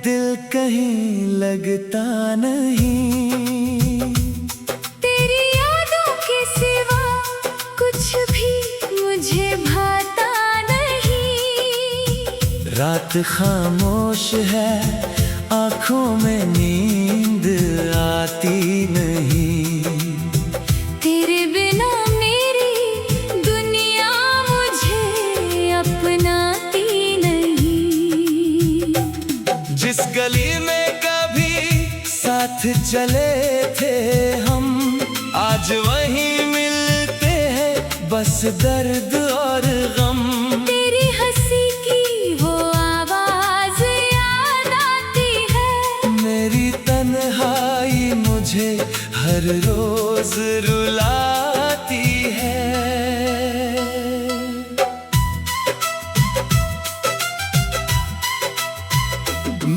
दिल कहीं लगता नहीं। तेरी यादों के सिवा कुछ भी मुझे भाता नहीं। रात खामोश है, आंखों में नींद आती नहीं। तेरे बिना मेरी दुनिया मुझे अपनाती नहीं। जिस गली में कभी साथ चले थे हम, आज वहीं मिलते हैं बस दर्द और गम। तेरी हंसी की वो आवाज याद आती है। मेरी तन्हाई मुझे हर रोज रुलाती है।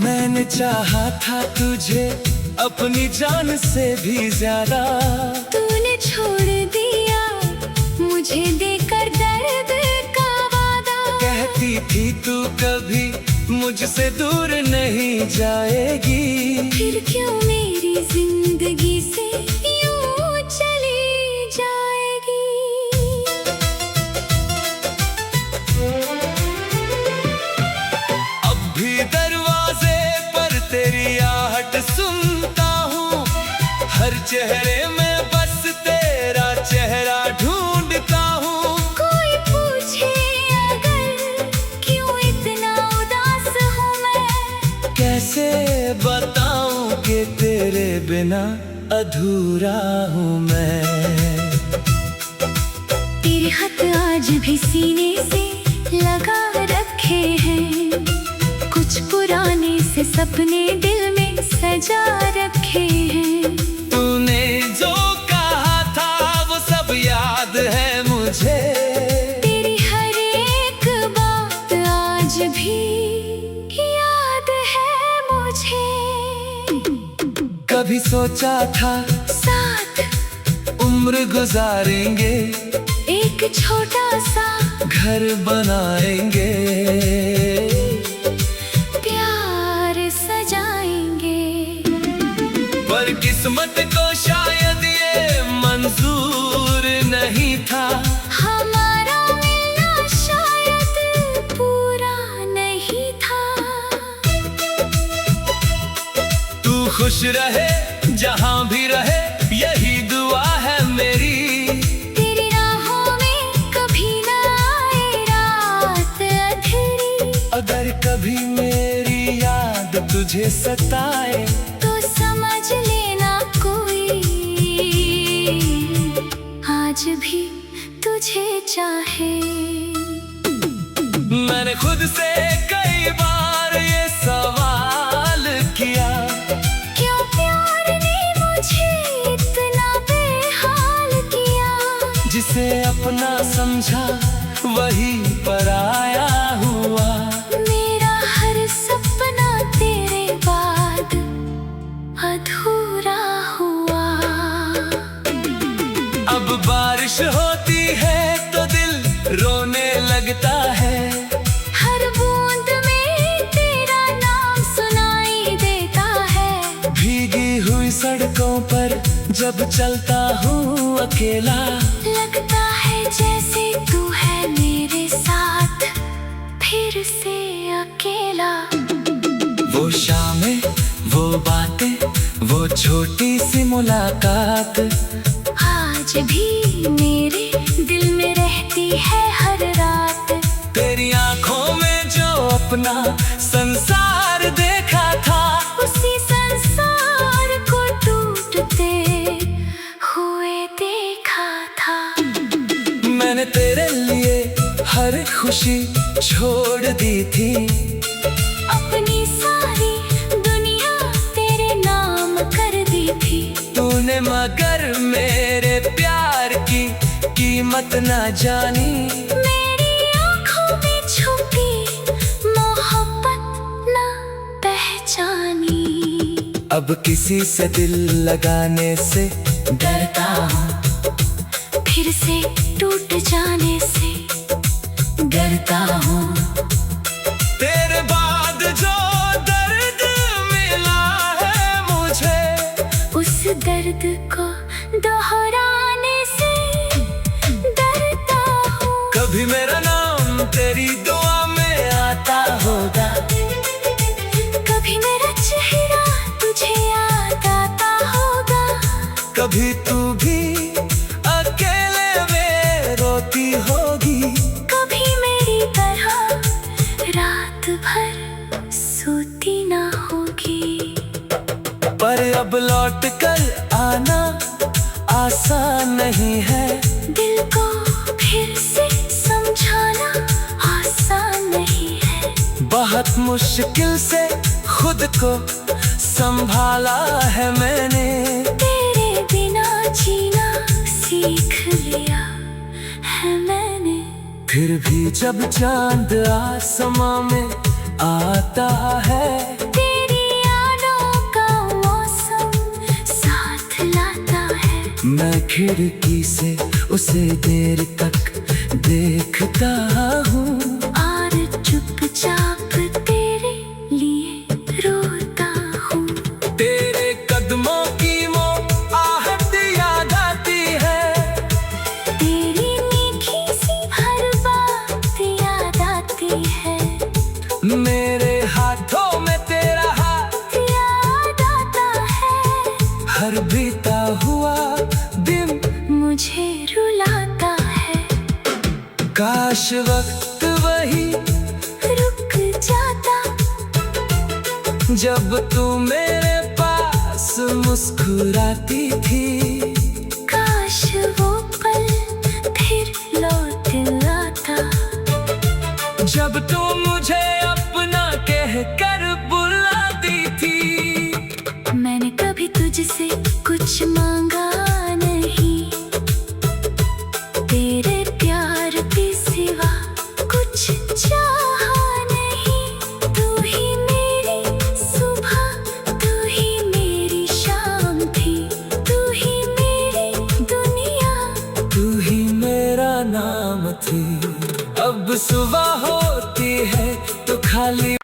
मैंने चाहा था तुझे अपनी जान से भी ज्यादा। तूने छोड़ दिया मुझे देकर दर्द का वादा। कहती थी तू कभी मुझसे दूर नहीं जाएगी। फिर क्यों मेरी जिंदगी से यूं चली जाएगी। अब भी दरवाजे पर तेरी आहट सुनता हूँ। हर चेहरे में बस तेरा चेहरा ढूंढता हूँ। कोई पूछे अगर क्यों इतना उदास हूँ मैं। कैसे बताऊं कि तेरे बिना अधूरा हूँ मैं। तेरे हाथ आज भी सीने से लगा रखे हैं। कुछ पुराने से सपने दिल में सजा रखे हैं। तूने जो कहा था वो सब याद है मुझे। तेरी हर एक बात आज भी याद है मुझे। कभी सोचा था साथ उम्र गुजारेंगे, एक छोटा सा घर बनाएंगे, प्यार सजाएंगे। पर किस्मत को शायद ये मंजूर नहीं था। हमारा मिलना शायद पूरा नहीं था। तू खुश रहे जहां भी रहे, यही दुआ है मेरी। तेरी राहों में कभी ना आए रात अंधेरी। अगर कभी मेरी याद तुझे सताए तो समझ लेना कोई आज भी तुझे चाहे। मैंने खुद से कई बार ये सवाल किया, क्यों प्यार ने मुझे इतना बेहाल किया। जिसे अपना समझा वही पराया हुआ। मेरा हर सपना तेरे बाद अधूरा हुआ। अब बारिश होती है तो दिल रोने लगता है। हर बूंद में तेरा नाम सुनाई देता है। भीगी हुई सड़कों पर जब चलता हूँ अकेला, लगता है जैसे तू है मेरे साथ फिर से अकेला। वो शामें, वो बातें, वो छोटी सी मुलाकात आज भी मेरे दिल में रहती है हर रात। तेरी आंखों में जो अपना संसार देखा था, उसी संसार को टूटते हुए देखा था। मैंने तेरे लिए हर खुशी छोड़ दी थी। अपनी सारी दुनिया तेरे नाम कर दी थी। तूने मगर मेरे प्यार की कीमत ना जानी। मेरी आँखों में छुपी मोहब्बत ना पहचानी। अब किसी से दिल लगाने से डरता हूँ, फिर से टूट जाने से डरता हूँ। तेरे बाद जो दर्द कभी तू भी अकेले में रोती होगी, कभी मेरी तरह रात भर सोती ना होगी। पर अब लौट कर आना आसान नहीं है, दिल को फिर से समझाना आसान नहीं है। बहुत मुश्किल से खुद को संभाला है मैंने, तेरे बिना जीना सीख लिया है मैंने। फिर भी जब चांद आसमां में आता है, तेरी यादों का मौसम साथ लाता है। मैं खिड़की से उसे देर तक देखता हूँ, और चुपचाप तेरे लिए रोता हूँ। तेरे कदमों की वो आहट याद आती है, तेरी मीठी सी हर बात याद आती है। मेरे हाथों में तेरा हाथ याद आता है। हर बीता हुआ दिन मुझे रुलाता है। काश वक्त वही रुक जाता जब तू मेरे पास मुस्कुराती थी, काश वो पल फिर लौट आता। जब तू मुझे अपना कहकर बुलाती थी। मैंने कभी तुझसे कुछ मांगा नहीं, तेरे प्यार के सिवा कुछ चाहा नहीं। तू ही मेरी सुबह, तू ही मेरी शाम थी, तू ही मेरी दुनिया। तू ही मेरा नाम थी। अब सुबह होती है तो खाली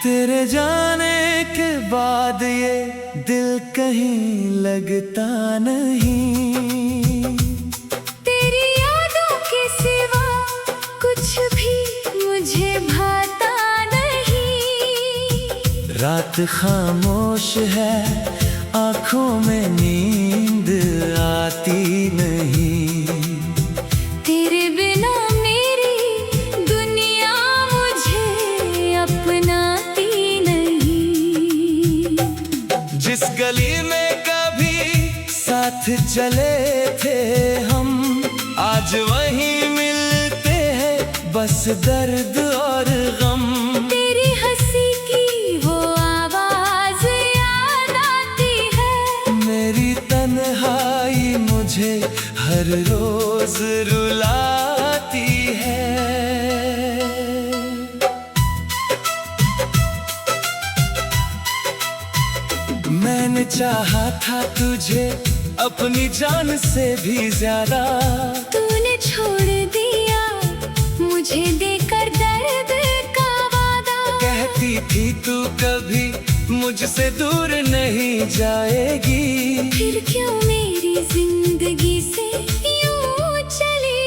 तेरे जाने के बाद ये दिल कहीं लगता नहीं। तेरी यादों के सिवा कुछ भी मुझे भाता नहीं। रात खामोश है, आंखों में नींद आती नहीं। तेरे बिना मेरी दुनिया मुझे अपनाती नहीं। जिस गली में कभी साथ चले थे हम, आज वहीं मिलते हैं बस दर्द और गम। तेरी हंसी की वो आवाज याद आती है। मेरी तन्हाई मुझे हर रोज रुलाती है। मैंने चाहा था तुझे अपनी जान से भी ज्यादा, तूने छोड़ दिया मुझे देकर दर्द का वादा। कहती थी तू कभी मुझसे दूर नहीं जाएगी, फिर क्यों मेरी जिंदगी से यूं चली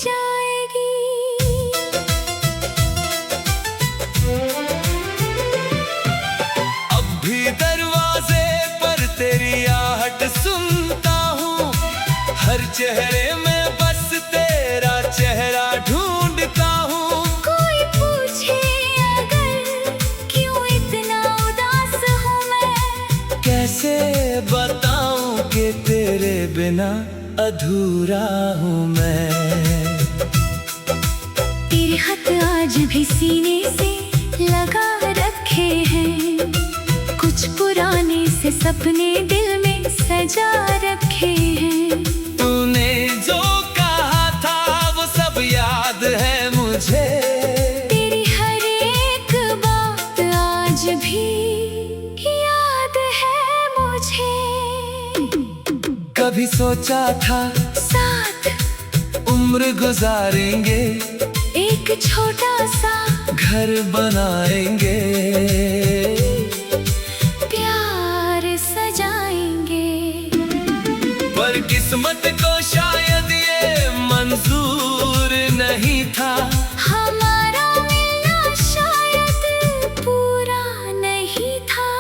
जाएगी। अब भी दरवाजे पर तेरी आहट सुनता हूँ, हर चेहरे में बस तेरा चेहरा ढूंढता हूँ। कोई पूछे अगर क्यों इतना उदास हूँ मैं, कैसे बताऊं कि तेरे बिना अधूरा हूँ मैं। तेरे हाथ आज भी सीने से लगा रखे हैं, कुछ पुराने से सपने दिल में सजा रखे हैं। तूने जो कहा था वो सब याद है मुझे, तेरी हर एक बात आज भी याद है मुझे। कभी सोचा था साथ उम्र गुजारेंगे, एक छोटा सा घर बनाएंगे, प्यार सजाएंगे। पर किस्मत को शायद ये मंजूर नहीं था, हमारा मिलना शायद पूरा नहीं था।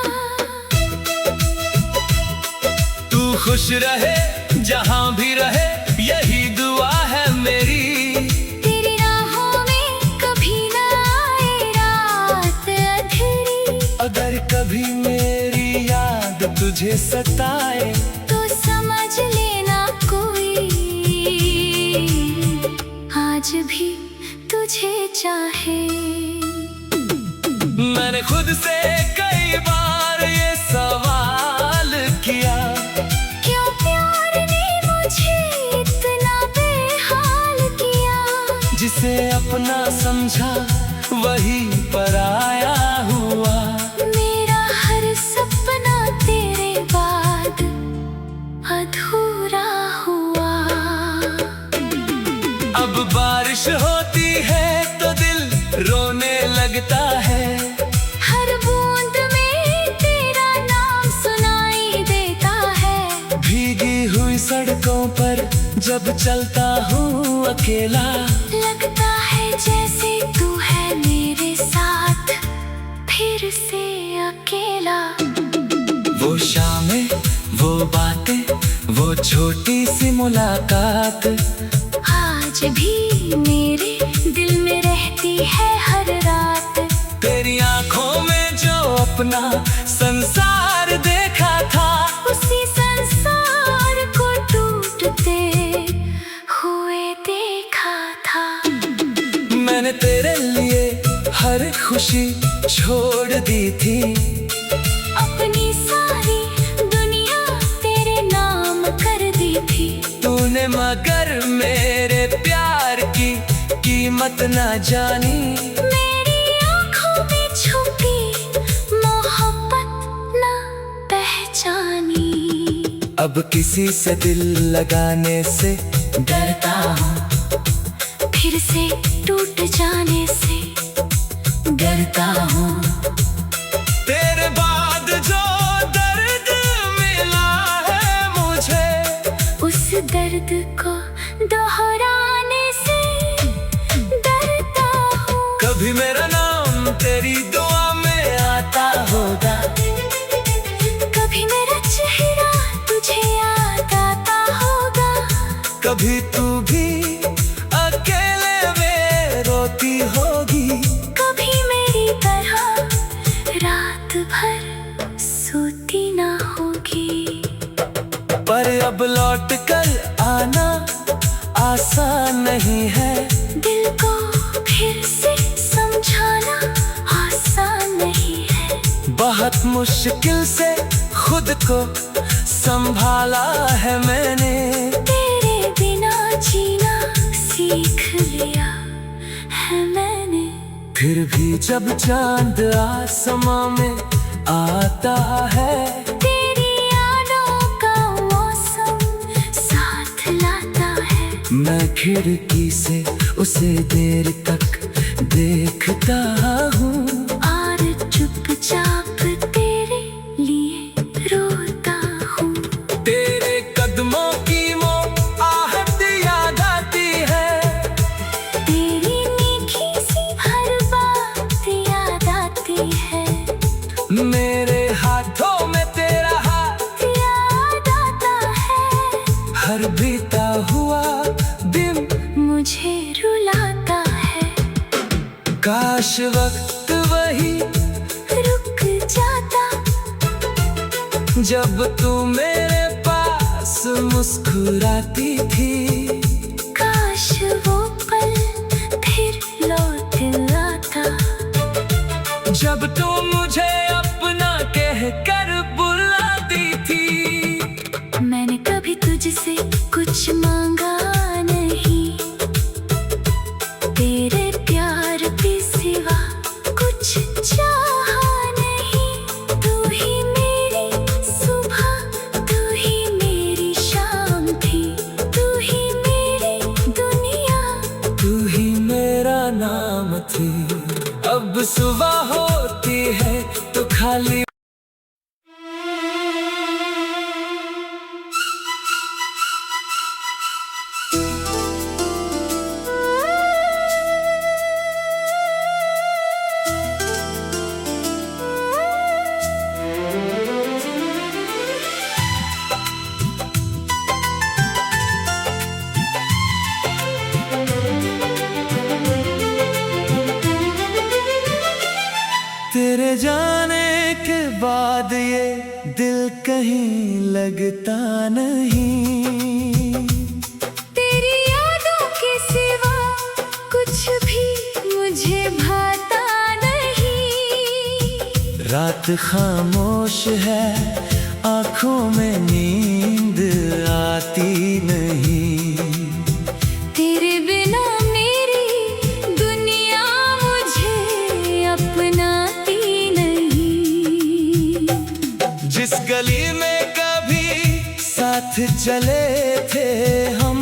तू खुश रहे जहां भी रहे, यही दुआ है मेरी। तेरी राहों में कभी ना आए रात अंधेरी। अगर कभी मेरी याद तुझे सताए, तो समझ लेना कोई आज भी तुझे चाहे। मैंने खुद से कई बार ये सवाल किया, क्यों प्यार ने मुझे इतना बेहाल किया। जिसे अपना समझा वही पराया हुआ। मेरा हर सपना तेरे बाद अधूरा हुआ। अब बारिश होती है तो दिल रोने लगता है, हर बूंद में तेरा नाम सुनाई देता है। भीगी हुई सड़कों पर जब चलता हूँ अकेला, लगता है जैसे तू है मेरे साथ फिर से अकेला। वो शामें, वो बातें, वो छोटी सी मुलाकात आज भी मेरे दिल में रहती है हर रात। तेरी आंखों में जो अपना संसार देखा था, उसी संसार को टूटते हुए देखा था। मैंने तेरे लिए हर खुशी छोड़ दी थी, अपनी सारी दुनिया तेरे नाम कर दी थी। तूने मगर मेरे प्यार की कीमत ना जानी। मेरी आंखों में छुपी मोहब्बत ना पहचानी। अब किसी से दिल लगाने से डरता हूँ, फिर से टूट जाने से डरता हूँ। तेरे बाद जो दर्द मिला है मुझे, उस दर्द को दोहराने से डरता हूँ। कभी मेरा नाम तेरी दुआ में आता होगा, कभी मेरा चेहरा तुझे याद आता होगा। कभी तू भी अकेले में रोती होगी, कभी मेरी तरह रात भर सोती ना होगी। पर अब लौट कर आना आसान नहीं है, दिल को फिर से समझाना आसान नहीं है। बहुत मुश्किल से खुद को संभाला है मैंने। तेरे बिना जीना सीख लिया है मैंने। फिर भी जब चांद आसमां में आता है, तेरी यादों का मौसम साथ लाता है। मैं खिड़की से उसे देर तक देखता हूँ, और चुपचाप तेरे लिए रोता हूँ। तेरे कदमों की वो आहट याद आती है, तेरी मीठी सी हर बात याद आती है। मेरे हाथों में तेरा हाथ याद आता है। हर बीता हुआ दिन मुझे रुलाता है। काश वक्त वही रुक जाता जब तू मेरे पास मुस्कुराती थी। काश वो पल फिर लौट आता। जब तू मुझे अपना कह कर बुलाती थी। मैंने कभी तुझसे कुछ मांगा नहीं, तेरे प्यार के सिवा कुछ चाहा नहीं। तू ही मेरी सुबह, तू ही मेरी शाम थी, तू ही मेरी दुनिया दिल कहीं लगता नहीं। तेरी यादों के सिवा कुछ भी मुझे भाता नहीं। रात खामोश है, आंखों में नींद आती नहीं। तेरे बिना मेरी दुनिया मुझे अपनाती नहीं। जिस गली में कभी साथ चले थे हम,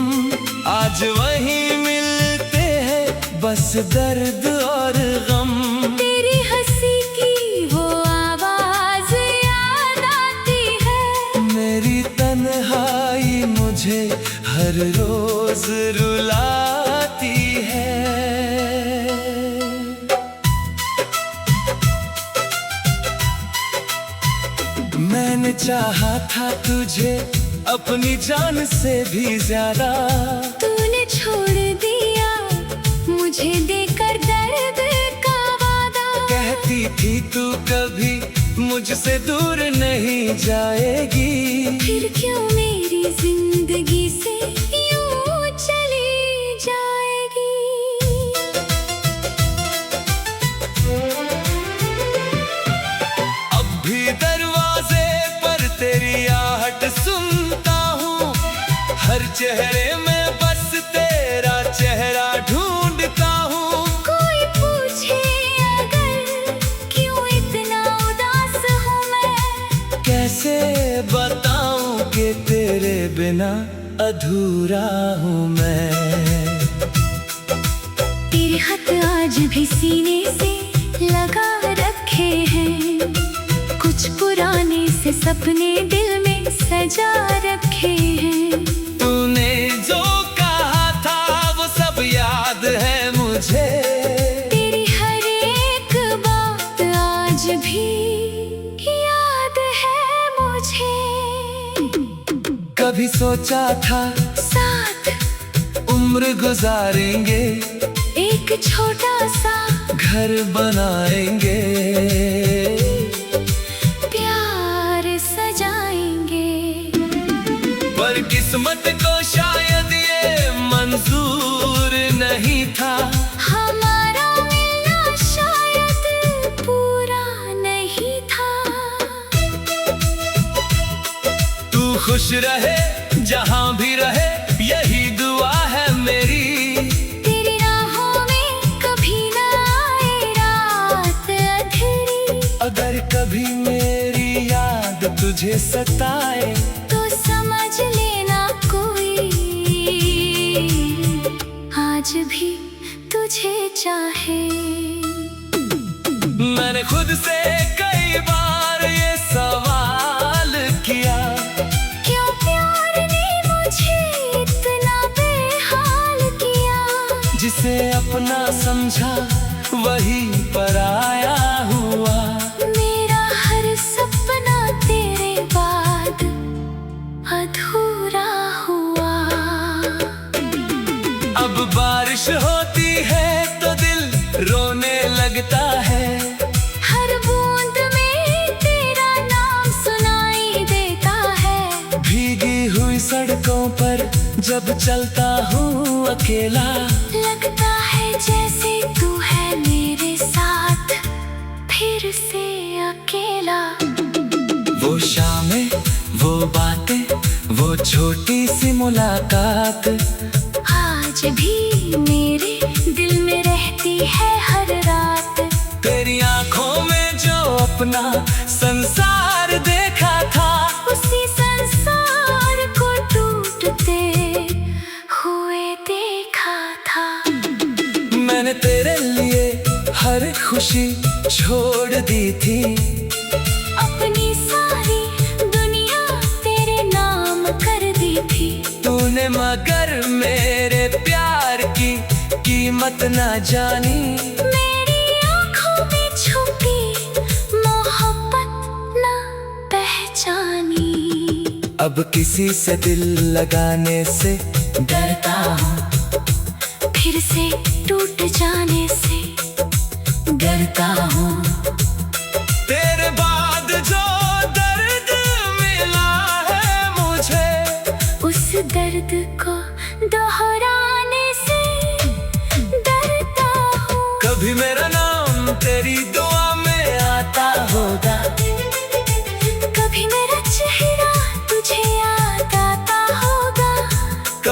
आज वहीं मिलते हैं बस दर्द और गम। तेरी हंसी की वो आवाज याद आती है। मेरी तन्हाई मुझे हर रोज रुलाती है। मैंने चाहा था तुझे अपनी जान से भी ज्यादा। तूने छोड़ दिया मुझे देकर दर्द का वादा। कहती थी तू कभी मुझसे दूर नहीं जाएगी। फिर क्यों मेरी जिंदगी से यूं चली जाएगी। अब भी दरवाजे पर तेरी आहट सुनता हूँ। हर चेहरे में बस तेरा चेहरा ढूंढता हूँ। कोई पूछे अगर क्यों इतना उदास हूँ मैं। कैसे बताऊं कि तेरे बिना अधूरा हूँ मैं। तेरे हाथ आज भी सीने से लगा रखे हैं। कुछ पुराने से सपने दिल में सजा रखे हैं। तूने जो कहा था वो सब याद है मुझे। तेरी हर एक बात आज भी याद है मुझे। कभी सोचा था साथ उम्र गुजारेंगे, एक छोटा सा घर बनाएंगे, प्यार सजाएंगे। पर किस्मत को शायद ये मंजूर नहीं था। हमारा मिलना शायद पूरा नहीं था। तू खुश रहे जहां भी रहे, यही दुआ है मेरी। तेरी राहों में कभी ना आए रात अंधेरी। अगर कभी मेरी याद तुझे सताए, तो समझ लेना कोई आज भी तुझे चाहे। मैंने खुद से कई बार ये सवाल किया, क्यों प्यार ने मुझे इतना बेहाल किया। जिसे अपना समझा वही पराया हुआ। मेरा हर सपना तेरे बाद अधूरा हुआ। अब बारिश होती है तो दिल रोने लगता है। हर बूंद में तेरा नाम सुनाई देता है। भीगी हुई सड़कों पर जब चलता हूँ अकेला, लगता है जैसे तू है मेरे साथ फिर से अकेला। वो शामें, वो बातें, वो छोटी सी मुलाकात आज भी मेरे दिल में रहती है हर रात। तेरी आंखों में जो अपना संसार देखा था, उसी संसार को टूटते हुए देखा था। मैंने तेरे लिए हर खुशी छोड़ दी थी। अपनी सारी दुनिया तेरे नाम कर दी थी। तूने मगर मेरे प्यार की कीमत ना जानी। मेरी आँखों में छुपी मोहब्बत ना पहचानी। अब किसी से दिल लगाने से डरता हूँ, फिर से टूट जाने से डरता हूँ। तेरे बाद जो दर्द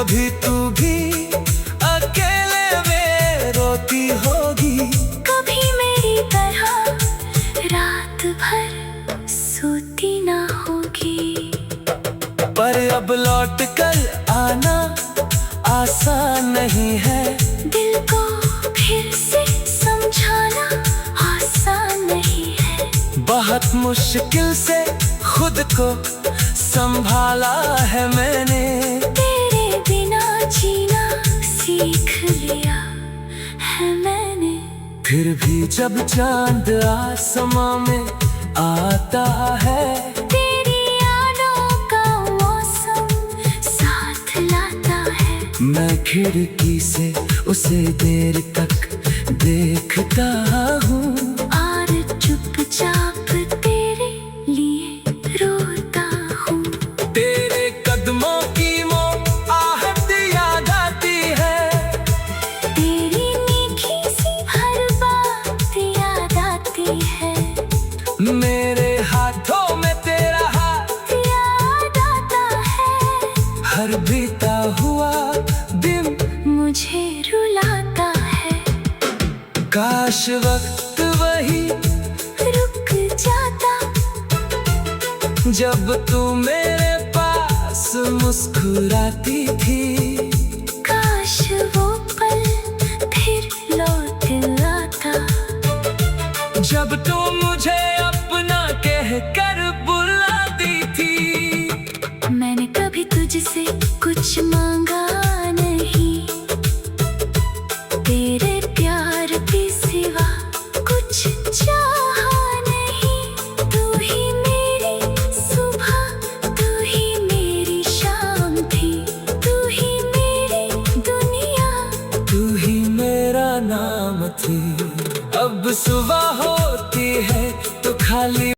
कभी तू भी अकेले में रोती होगी, कभी मेरी तरह रात भर सोती ना होगी। पर अब लौट कर आना आसान नहीं है, दिल को फिर से समझाना आसान नहीं है। बहुत मुश्किल से खुद को संभाला है मैंने, तेरे बिना जीना सीख लिया है मैंने। फिर भी जब चांद आसमां में आता है, तेरी यादों का मौसम साथ लाता है। मैं खिड़की से उसे देर तक देखता हूँ, और चुपचाप तेरे लिए रोता हूँ। तेरे कदमों की आहट याद आती है, तेरी मीठी सी हर बात याद आती है। मेरे हाथों में तेरा हाथ याद आता है, हर बीता हुआ दिन मुझे रुलाता है। काश वक्त वही रुक जाता, जब तू मेरे पास मुस्कुराती थी। काश वो पल फिर लौट आता, जब तू मुझे